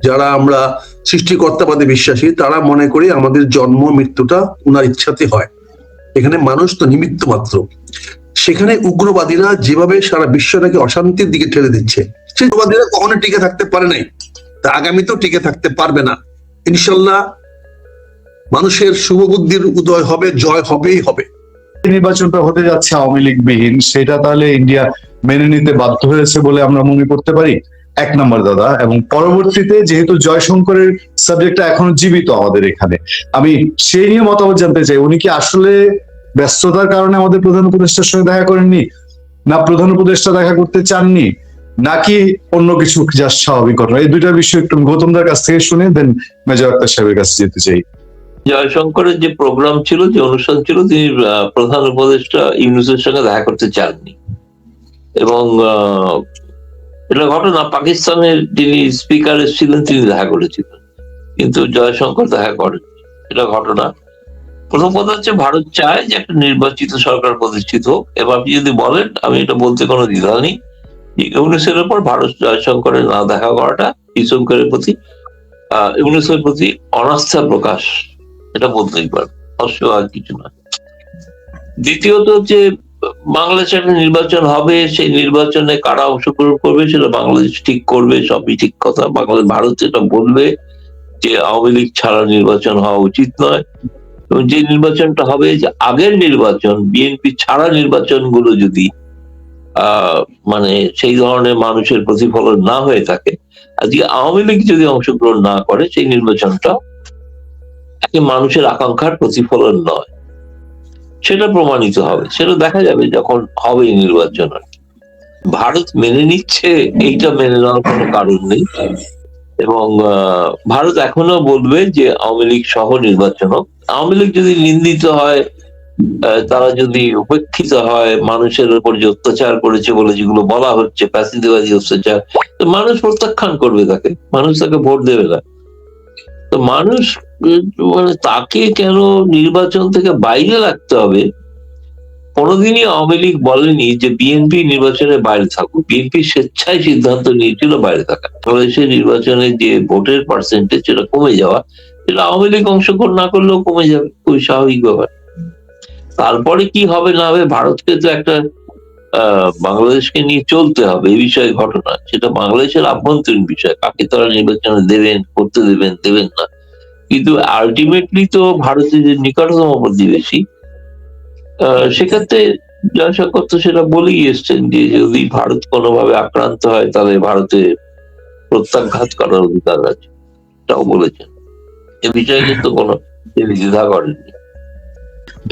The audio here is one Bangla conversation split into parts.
যারা আমরা সৃষ্টিকর্তাবাদে বিশ্বাসী তারা মনে করি আমাদের জন্ম মৃত্যুটা উনার ইচ্ছাতে হয়, এখানে মানুষ তো নিমিত্ত মাত্র। সেখানে উগ্রবাদীরা যেভাবে সারা বিশ্বটাকে অশান্তির দিকে ঠেলে দিচ্ছে, সেই উগ্রবাদীরা কখনো টিকে থাকতে পারে নাই, তা আগামীতেও টিকে থাকতে পারবে না। ইনশাল্লাহ মানুষের শুভবুদ্ধির উদয় হবে, জয় হবেই হবে। নির্বাচনটা হতে যাচ্ছে আওয়ামী লীগ বিহীন, সেটা তাহলে ইন্ডিয়া মেনে নিতে বাধ্য হয়েছে বলে আমরা মনে করতে পারি, এক নম্বর দাদা। এবং পরবর্তীতে যেহেতু জয়শঙ্করের সাবজেক্টটা এখনো জীবিত আমাদের এখানে, আমি সেই নিয়ে মতামত জানতে চাই। উনি কি আসলে ব্যস্ততার কারণে আমাদের প্রধান উপদেষ্টার সঙ্গে দেখা করেননি, না প্রধান উপদেষ্টা দেখা করতে চাননি, নাকি অন্য কিছু যা স্বাভাবিক ঘটনা? এই দুইটা বিষয় একটু গৌতমদার কাছ থেকে শুনে দেন মেজর আক্তার সাহেবের কাছে যেতে চাই। জয়শঙ্করের যে প্রোগ্রাম ছিল, যে অনুষ্ঠান ছিল, তিনি প্রধান উপদেষ্টা ইউনূসের সঙ্গে দেখা করতে চাননি। এবং এটা ঘটনা, পাকিস্তানের যিনি স্পিকার ছিলেন তিনি দেখা করেছিলেন, কিন্তু জয়শঙ্কর দেখা করেন, এটা ঘটনা। প্রথম কথা হচ্ছে ভারত চায় যে একটা নির্বাচিত সরকার প্রতিষ্ঠিত হোক। এবার আপনি যদি বলেন, আমি এটা বলতে কোনো দ্বিধা নেই, ইউনূসের উপর ভারত জয়শঙ্করের না দেখা করাটা জয়শঙ্করের প্রতি ইউনূসের প্রতি অনাস্থা প্রকাশ, এটা বলতেই পারে, অস্বাভাবিক কিছু না। দ্বিতীয়ত হচ্ছে বাংলাদেশে একটা নির্বাচন হবে, সেই নির্বাচনে কারা অংশগ্রহণ করবে সেটা বাংলাদেশ ঠিক করবে, সবই ঠিক কথা। ভারত যেটা বলবে যে আওয়ামী লীগ ছাড়া নির্বাচন হওয়া উচিত নয়, এবং যে নির্বাচনটা হবে, যে আগের নির্বাচন বিএনপি ছাড়া নির্বাচনগুলো যদি মানে সেই ধরনের মানুষের প্রতিফলন না হয়ে থাকে, আজকে আওয়ামী লীগ যদি অংশগ্রহণ না করে, সেই নির্বাচনটা মানুষের আকাঙ্ক্ষার প্রতিফলন নয়, সেটা প্রমাণিত হবে, সেটা দেখা যাবে যখন হবে নির্বাচন। ভারত মেনে নিচ্ছে, এইটা মেনে নেওয়ার কোনো কারণ নেই। এবং ভারত এখনো বলবে যে আওয়ামী লীগ সহ নির্বাচন হোক। আওয়ামী লীগ যদি নিন্দিত হয়, তারা যদি উপেক্ষিত হয়, মানুষের উপর যে অত্যাচার করেছে বলে যেগুলো বলা হচ্ছে, প্যাসিদিবাদী অত্যাচার, তো মানুষ প্রত্যাখ্যান করবে তাকে, মানুষ তাকে ভোট দেবে না। তো মানুষ মানে তাকে কেন নির্বাচন থেকে বাইরে রাখতে হবে? কোনোদিনই আওয়ামী লীগ বলেনি যে বিএনপি নির্বাচনের বাইরে থাকুক। বিএনপি স্বেচ্ছায় সিদ্ধান্ত নিয়েছিল বাইরে থাকা, ফলে সে নির্বাচনে যে ভোটের পার্সেন্টেজ সেটা কমে যাওয়া, সেটা আওয়ামী লীগ অংশগ্রহণ না করলেও কমে যাবে, খুবই স্বাভাবিক ব্যাপার। তারপরে কি হবে না হবে, ভারতকে তো একটা বাংলাদেশকে নিয়ে চলতে হবে, এই বিষয়ে ঘটনা, সেটা বাংলাদেশের আভ্যন্তরীণ বিষয়, কাকে তারা নির্বাচনে দেবেন, করতে দেবেন দেবেন না। কিন্তু আলটিমেটলি তো ভারতের যে নিকটতম প্রতিবেশী, সেক্ষেত্রে জয়শঙ্কর তো সেটা বলেই এসছেন যে যদি ভারত কোনোভাবে আক্রান্ত হয় তাহলে ভারতে প্রত্যাঘাত করার অধিকার আছে, এটাও বলেছেন। এ বিষয়ে কিন্তু কোনো দ্বিধা করেননি।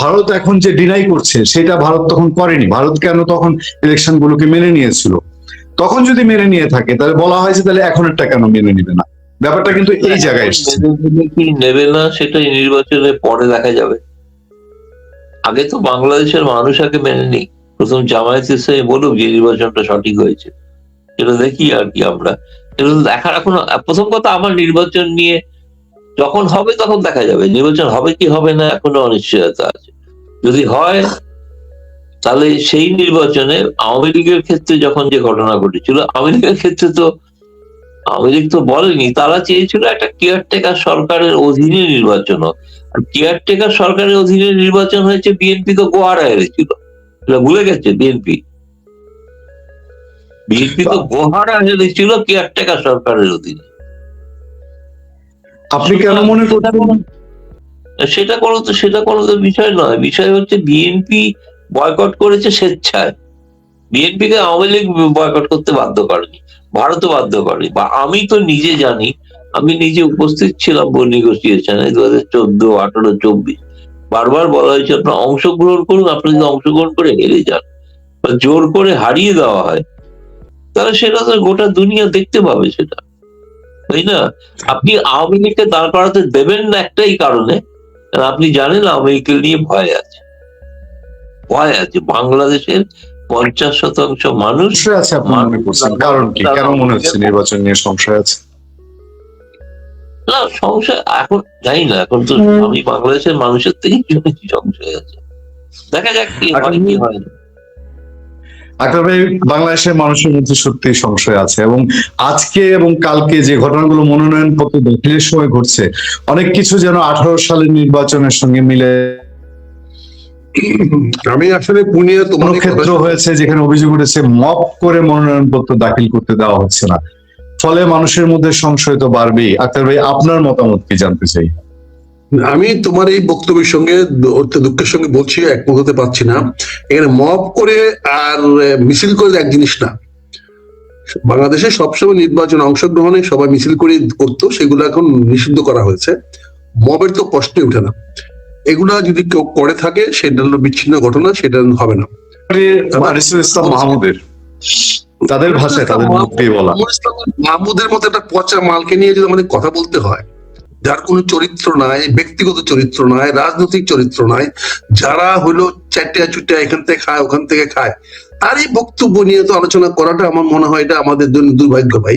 ভারত এখন যে ডিনাই করছে সেটা ভারত তখন করেনি। ভারত কেন তখন ইলেকশন গুলোকে মেনে নিয়েছিল? তখন যদি মেনে নিয়ে থাকে তাহলে বলা হয়েছে তাহলে এখনেরটা কেন মেনে নিবে না? ব্যাপারটা কিন্তু এই জায়গায় এসেছে। কি নেবে না সেটাই নির্বাচনের পরে দেখা যাবে। আগে তো বাংলাদেশের মানুষ আগে মেনে নিক, প্রথম জামায়াত ইসলামী বলুক যে নির্বাচনটা সঠিক হয়েছে, সেটা দেখি আর কি আমরা। এটা দেখার এখন প্রথম কথা, আমার নির্বাচন নিয়ে যখন হবে তখন দেখা যাবে, নির্বাচন হবে কি হবে না এখনো অনিশ্চয়তা আছে। যদি হয় তাহলে সেই নির্বাচনে আওয়ামী লীগের ক্ষেত্রে যখন যে ঘটনা ঘটেছিল, আওয়ামী লীগের ক্ষেত্রে তো আওয়ামী লীগ তো বলেনি, তারা চেয়েছিল একটা কেয়ারটেকার সরকারের অধীনে নির্বাচন হোক। আর কেয়ারটেকার সরকারের অধীনে নির্বাচন হয়েছে, বিএনপি তো গোহারা হেরেছিল, এটা ভুলে গেছে বিএনপি। বিএনপি তো গোহারা হেরেছিল কেয়ারটেকার সরকারের অধীনে। আপনি কেন মনে করছেন সেটা কোনো তো বিষয় নয়। বিষয় হচ্ছে বিএনপি বয়কট করেছে স্বেচ্ছায়, বিএনপি কে আওয়ামী লীগ বয়কট করতে বাধ্য করেনি, ভারতও বাধ্য করেনি। বা আমি তো নিজে জানি, আমি নিজে উপস্থিত ছিলাম নেগোসিয়েশনে 2014, 18, 24। বারবার বলা হয়েছে আপনারা অংশগ্রহণ করুন, আপনি যদি অংশগ্রহণ করে হেরে যান বা জোর করে হারিয়ে দেওয়া হয়, তাহলে সেটা তো গোটা দুনিয়া দেখতে পাবে, সেটা তাই না? আপনি আওয়ামী লীগকে দাঁড় করাতে দেবেন না একটাই কারণে, আপনি জানেন আওয়ামী লীগের নিয়ে ভয় আছে, ভয় আছে। বাংলাদেশের 50% মানুষ আছে। আপনি মনে করছেন কারণ কি? কেন মনে হচ্ছে নির্বাচন নিয়ে সংশয় আছে? না, সংশয় এখন জানি না, এখন তো আমি বাংলাদেশের মানুষের থেকেই শুনেছি সংশয় আছে। দেখা যাক কি হয় কি হয় না। আকরাম ভাই, বাংলাদেশের মানুষের মধ্যে সত্যি সংশয় আছে, এবং আজকে এবং কালকে যে ঘটনাগুলো মনোনয়ন পত্র দাখিলের সময় ঘটছে, অনেক কিছু যেন 18 সালের নির্বাচনের সঙ্গে মিলে। আমি আসলে পুনিয়া কোনো তোমার ক্ষেত্র হয়েছে যেখানে অভিযোগ উঠেছে মপ করে মনোনয়ন পত্র দাখিল করতে দেওয়া হচ্ছে না, ফলে মানুষের মধ্যে সংশয় তো বাড়বেই। আকরাম ভাই, আপনার মতামত কি জানতে চাই। আমি তোমার এই বক্তব্যের সঙ্গে দুঃখের সঙ্গে বলছি, একমত হতে পারছি না। এখানে মব করে আর মিছিল করে এক জিনিস না। বাংলাদেশে সবসময় নির্বাচনে অংশগ্রহণে সবাই মিছিল করে করতো, সেগুলো এখন নিষিদ্ধ করা হয়েছে। মবের তো প্রশ্নই উঠে না। এগুলা যদি কেউ করে থাকে সেটা হলো বিচ্ছিন্ন ঘটনা, সেটা হবে না। আনিসুল ইসলাম মাহমুদের, তাদের ভাষায়, তাদের মুখেই বলা। মাহমুদের মতো একটা পচা মালকে নিয়ে যদি আমাদের কথা বলতে হয়, যার কোনো চরিত্র নাই, ব্যক্তিগত চরিত্র নাই, রাজনৈতিক চরিত্র নাই, যারা হলো চারটা চুটটা এখান থেকে খায় ওখান থেকে খায়, তার এই বক্তব্য নিয়ে তো আলোচনা করাটা আমার মনে হয় এটা আমাদের জন্য দুর্ভাগ্য ভাই।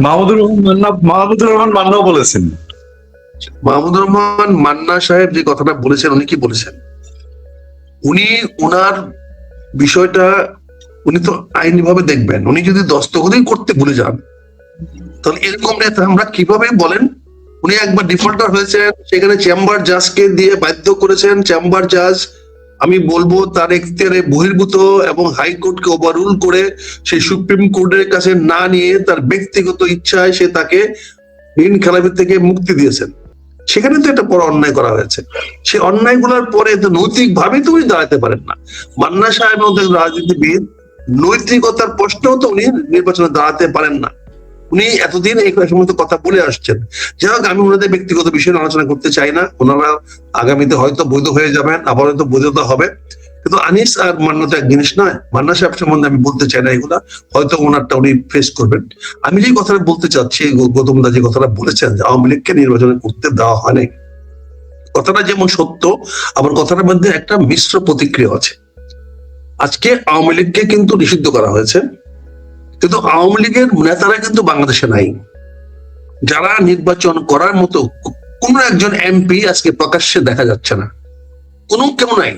মাহমুদুর রহমান মান্নাও বলেছেন, মাহমুদুর রহমান মান্না সাহেব যে কথাটা বলেছেন, উনি কি বলেছেন? উনি ওনার বিষয়টা উনি তো আইনি ভাবে দেখবেন। উনি যদি দস্তখতই করতে ভুলে যান, তাহলে এরকম নেতা আমরা কিভাবে বলেন? উনি একবার ডিফল্টার হয়েছেন, সেখানে চেম্বার জাজকে দিয়ে বাধ্য করেছেন। চেম্বার জাজ, আমি বলবো তার এখতিয়ারে বহির্ভূত এবং হাইকোর্টকে ওভাররুল করে সেই সুপ্রিম কোর্টের কাছে না নিয়ে তার ব্যক্তিগত ইচ্ছায় সে তাকে ঋণ খেলাপি থেকে মুক্তি দিয়েছেন। সেখানে তো একটা বড় অন্যায় করা হয়েছে। সে অন্যায়গুলোর পরে তো নৈতিক ভাবে তো উনি দাঁড়াতে পারেন না। মান্না সাহেব মধ্যে রাজনীতিবিদ, নৈতিকতার প্রশ্নেও তো উনি নির্বাচনে দাঁড়াতে পারেন না। উনি এতদিন এই সমস্ত কথা বলে আসছেন। যাই হোক, আমি ওনাদের ব্যক্তিগত বিষয় নিয়ে আলোচনা করতে চাই না। ওনারা আগামীতে হয়তো বৈধ হয়ে যাবেন, আবার হয়তো বৈধতা হবে। কিন্তু আনিস আর মান্না তো এক জিনিস নয়। মান্না সাহেব সম্বন্ধে আমি বলতে চাই না এগুলা, হয়তো ওনারটা উনি ফেস করবেন। আমি যে কথাটা বলতে চাচ্ছি, গৌতম দা যে কথাটা বলেছেন যে আওয়ামী লীগকে নির্বাচনে করতে দেওয়া হয়নি, কথাটা যেমন সত্য, আবার কথাটার মধ্যে একটা মিশ্র প্রতিক্রিয়া আছে। আজকে আওয়ামী লীগকে কিন্তু নিষিদ্ধ করা হয়েছে, কিন্তু আওয়ামী লীগের নেতারা কিন্তু বাংলাদেশে নাই। যারা নির্বাচন করার মতো কোন একজন এমপি আজকে প্রকাশ্যে দেখা যাচ্ছে না, কেউ নাই।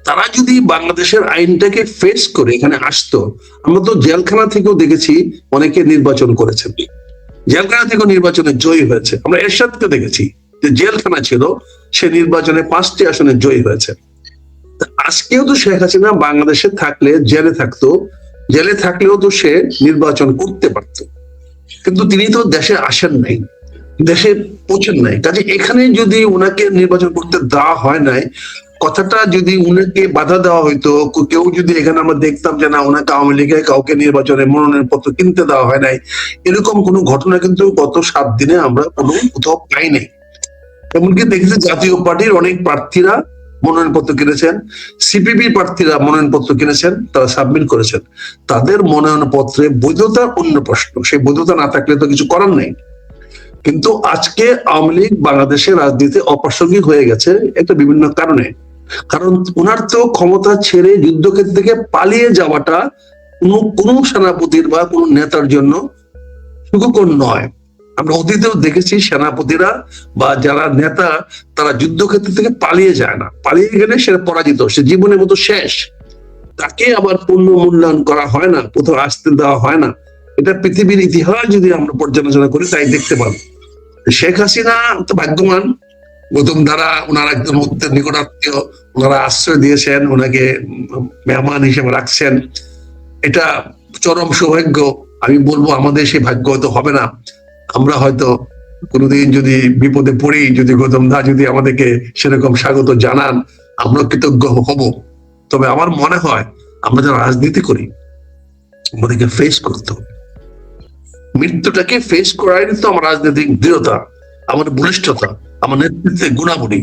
তারা যদি বাংলাদেশের আইনটাকে ফেস করে এখানে আসতো, আমরা তো জেলখানা থেকেও দেখেছি অনেকে নির্বাচন করেছেন, জেলখানা থেকেও নির্বাচনে জয়ী হয়েছে। আমরা এরশাদকে দেখেছি যে জেলখানা ছিল, সে নির্বাচনে 5টি আসনে জয়ী হয়েছে। আজকেও তো শেখ হাসিনা বাংলাদেশে থাকলে জেলে থাকতো, জেলে থাকলেও তো সে নির্বাচন করতে পারত, কিন্তু তিনি তো দেশে আসেন নাই, দেশে পৌঁছেন নাই। কাজে এখানে যদি ওনাকে নির্বাচন করতে দেওয়া হয় নাই, কথাটা যদি উনাকে বাধা দেওয়া হইতো, কেউ যদি এখানে আমরা দেখতাম যে না ওনাকে আওয়ামী লীগের কাউকে নির্বাচনে মনোনয়ন পত্র কিনতে দেওয়া হয় নাই, এরকম কোনো ঘটনা কিন্তু গত 7 দিনে আমরা কোথাও পাই নাই। এমনকি দেখেছি জাতীয় পার্টির অনেক প্রার্থীরা মনোনয়নপত্র কিনেছেন, সিপিবি প্রার্থীরা মনোনয়নপত্র কিনেছেন, তারা সাবমিট করেছেন। তাদের মনোনয়নপত্রে বৈধতা অন্য প্রশ্ন, সেই বৈধতা না থাকলে তো কিছু করার নেই। কিন্তু আজকে আওয়ামী লীগ বাংলাদেশের রাজনীতিতে অপ্রাসঙ্গিক হয়ে গেছে একটা বিভিন্ন কারণে। কারণ ওনার তো ক্ষমতা ছেড়ে যুদ্ধক্ষেত্র থেকে পালিয়ে যাওয়াটা কোনো সেনাপতির বা কোনো নেতার জন্য সুখকর নয়। আমরা অতীতেও দেখেছি সেনাপতিরা বা যারা নেতা, তারা যুদ্ধক্ষেত্র থেকে পালিয়ে যায় না, পালিয়ে গেলে সে পরাজিত, সে জীবনের মতো শেষ, তাকে আবার পূর্ণ মূল্যায়ন করা হয় না, কোথাও আসতে দেওয়া হয় না। এটা পৃথিবীর ইতিহাস যদি আমরা পর্যালোচনা করি তাই দেখতে পাবো। শেখ হাসিনা তো ভাগ্যবান, গৌতম দ্বারা ওনার একজন নিকটাত্মীয়, ওনারা আশ্রয় দিয়েছেন, ওনাকে মেহমান হিসেবে রাখছেন, এটা চরম সৌভাগ্য। আমি বলবো আমাদের সেই ভাগ্য হয়তো হবে না। আমরা হয়তো কোনোদিন যদি বিপদে পড়ি, যদি গৌতম দা যদি আমাদেরকে সেরকম স্বাগত জানান, আমরা কৃতজ্ঞ হব। তবে আমার মনে হয় আমরা যারা রাজনীতি করি আমাদেরকে ফেস করতে হবে, মৃত্যুটাকে ফেস করাই তো আমার রাজনৈতিক দৃঢ়তা, আমার বলিষ্ঠতা, আমার নেতৃত্বের গুণাবলী।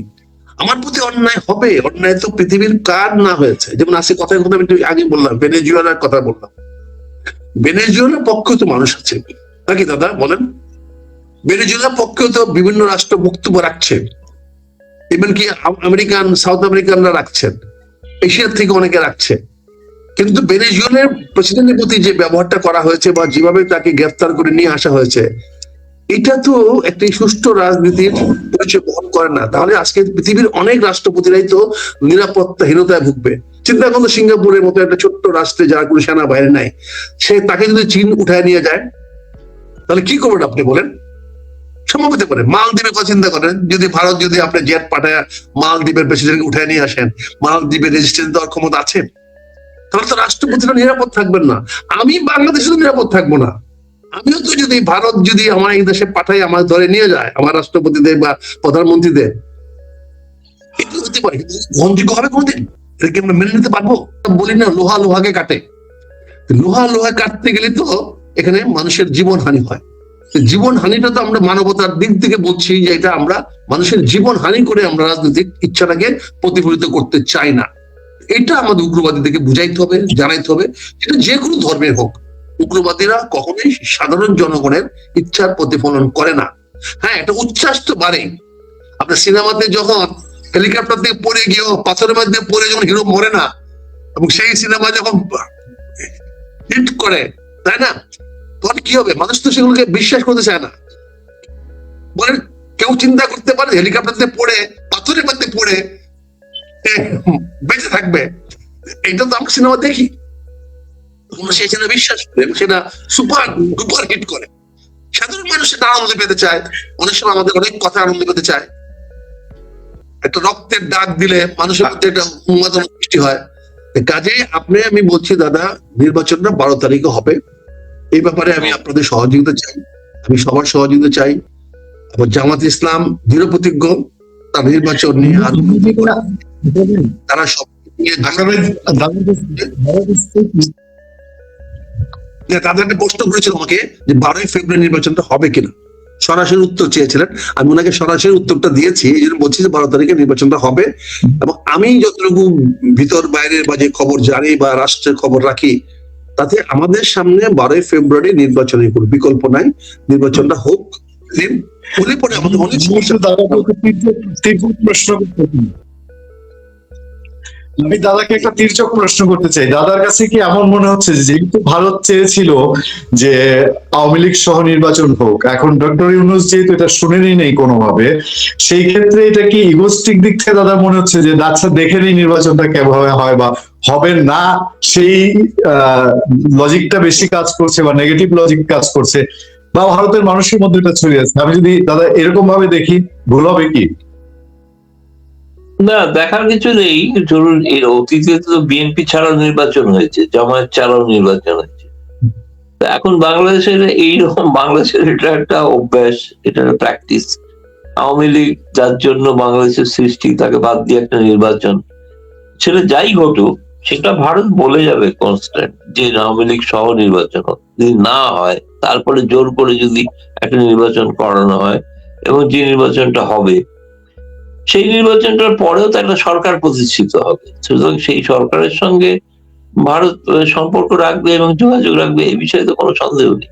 আমার প্রতি অন্যায় হবে, অন্যায় তো পৃথিবীর কার না হয়েছে। যেমন আজকে কথার কথা আমি আগে বললাম, ভেনেজুয়েলার কথা বললাম, ভেনেজুয়েলার পক্ষে তো মানুষ আছে নাকি দাদা বলেন? ভেনেজুয়েলার পক্ষেও তো বিভিন্ন রাষ্ট্র বক্তব্য রাখছে, এমনকি আমেরিকান, সাউথ আমেরিকানরা রাখছেন, এশিয়ার থেকে অনেকে রাখছে। কিন্তু ভেনেজুয়েলার প্রেসিডেন্টের প্রতি যে ব্যবহারটা করা হয়েছে বা যেভাবে তাকে গ্রেফতার করে নিয়ে আসা হয়েছে, এটা তো একটি সুষ্ঠু রাজনীতির পরিচয় বহন করে না। তাহলে আজকে পৃথিবীর অনেক রাষ্ট্রপতিরাই তো নিরাপত্তাহীনতায় ভুগবে। চিন্তা করুন তো, সিঙ্গাপুরের মতো একটা ছোট্ট রাষ্ট্রে যার কোনো সেনাবাহিনী নাই, তাকে যদি চীন উঠায় নিয়ে যায় তাহলে কি করবেন আপনি বলেন? সম্ভব হতে পারে। মালদ্বীপের কথা চিন্তা করেন, যদি ভারত যদি আপনি জেট পাঠায় মালদ্বীপের প্রেসিডেন্টকে উঠায় নিয়ে আসেন, মালদ্বীপের রেজিস্ট্রেশন দেওয়ার ক্ষমতা আছে? তাহলে তো রাষ্ট্রপতিরা নিরাপদ থাকবেন না, আমি বাংলাদেশে নিরাপদ থাকবো না। আমিও তো যদি ভারত যদি আমার এই দেশে পাঠাই, আমার ধরে নিয়ে যায় আমার রাষ্ট্রপতিদের বা প্রধানমন্ত্রীদের, এটা হতে পারে, গ্রহণযোগ্য হবে কোনদিন? এটাকে আমরা মেনে নিতে পারবো? বলি না, লোহা লোহাকে কাটে। লোহা কাটতে গেলে তো এখানে মানুষের জীবন হানি হয়। জীবন হানিটা তো আমরা মানবতার দিক থেকে বলছি যে এটা আমরা মানুষের জীবন হানি করে আমরা রাজনৈতিক ইচ্ছাটাকে প্রতিফলিত করতে চাই না। এটা আমাদের উগ্রবাদীদেরকে বুঝাইতে হবে, জানাইতে হবে। সেটা যে কোনো ধর্মের হোক, উগ্রবাদীরা কখনোই সাধারণ জনগণের ইচ্ছার প্রতিফলন করে না। হ্যাঁ, এটা উচ্ছ্বাস তো বাড়ে। আপনার সিনেমাতে যখন হেলিকপ্টার থেকে পড়ে গিয়ে পাথরের মধ্যে পড়ে যখন হিরো মরে না, এবং সেই সিনেমা যখন হিট করে, তাই না, তখন কি হবে? মানুষ তো সেগুলোকে বিশ্বাস করতে চায় না। বলেন, কেউ চিন্তা করতে পারে হেলিকপ্টার থেকে পড়ে পাথরের মধ্যে পড়ে বেঁচে থাকবে? এটা তো আমরা সিনেমা দেখি, সেই সিনেমা বিশ্বাস করে, সেটা সুপার ডুপার হিট করে। সাধারণ মানুষ সেটা আনন্দ পেতে চায়, অনেক সময় আমাদের অনেক কথা আনন্দ পেতে চায়। একটা রক্তের দাগ দিলে মানুষের মধ্যে একটা উন্মাদনা সৃষ্টি হয়। কাজে আমি বলছি দাদা, নির্বাচনটা 12 তারিখে হবে। এই ব্যাপারে আমি আপনাদের সহযোগিতা চাই, আমি সবার সহযোগিতা চাই। আবার জামাত ইসলাম দৃঢ় প্রতিজ্ঞ তার নির্বাচন নিয়ে, তারা সব নিয়ে তাদেরকে প্রশ্ন করেছিল আমাকে যে 12ই ফেব্রুয়ারি নির্বাচনটা হবে কিনা, সরাসরি উত্তর চেয়েছিলেন। আমি ওনাকে সরাসরি উত্তরটা দিয়েছি, এই জন্য বলছি যে 12 তারিখে নির্বাচনটা হবে। এবং আমি যতটুকু ভিতর বাইরের বা যে খবর জানি বা রাষ্ট্রের খবর রাখি, তাতে আমাদের সামনে 12ই ফেব্রুয়ারি নির্বাচনের কোনো বিকল্প নাই। নির্বাচনটা হোক, হলে পরে আমাদের অনেক সমস্যা। আমি দাদাকে একটা তির্যক প্রশ্ন করতে চাই। দাদার কাছে কি এমন মনে হচ্ছে যে যেহেতু ভারত চেয়েছিল যে আওয়ামী লীগ সহ নির্বাচন হোক, এখন ডক্টর ইউনূস যেহেতু এটা শুনেনি নেই কোনোভাবে, সেই ক্ষেত্রে এটা কি ইগোস্টিক দিক থেকে দাদা মনে হচ্ছে যে আচ্ছা দেখে নেই নির্বাচনটা কিভাবে হয় বা হবে না, সেই লজিকটা বেশি কাজ করছে বা নেগেটিভ লজিক কাজ করছে, বা ভারতের মানুষের মধ্যে এটা ছড়িয়ে আছে? আমি যদি দাদা এরকম ভাবে দেখি, ভুল হবে কি? না, দেখার কিছু নেই। ধরুন, এর অতীতে তো বিএনপি ছাড়াও নির্বাচন হয়েছে, জামায়াত ছাড়াও নির্বাচন হয়েছে। এখন বাংলাদেশের এইরকম, বাংলাদেশের এটা একটা অভ্যাস, এটা একটা প্র্যাকটিস। আওয়ামী লীগ যার জন্য বাংলাদেশের সৃষ্টি, তাকে বাদ দিয়ে একটা নির্বাচন, সেটা যাই ঘটুক, সেটা ভারত বলে যাবে কনস্ট্যান্ট যে আওয়ামী লীগ সহ নির্বাচন হোক। যদি না হয়, তারপরে জোর করে যদি একটা নির্বাচন করানো হয়, এবং যে নির্বাচনটা হবে সেই নির্বাচনটার পরেও তো একটা সরকার প্রতিষ্ঠিত হবে। সুতরাং সেই সরকারের সঙ্গে ভারত সম্পর্ক রাখবে এবং যোগাযোগ রাখবে, এই বিষয়ে তো কোনো সন্দেহ নেই।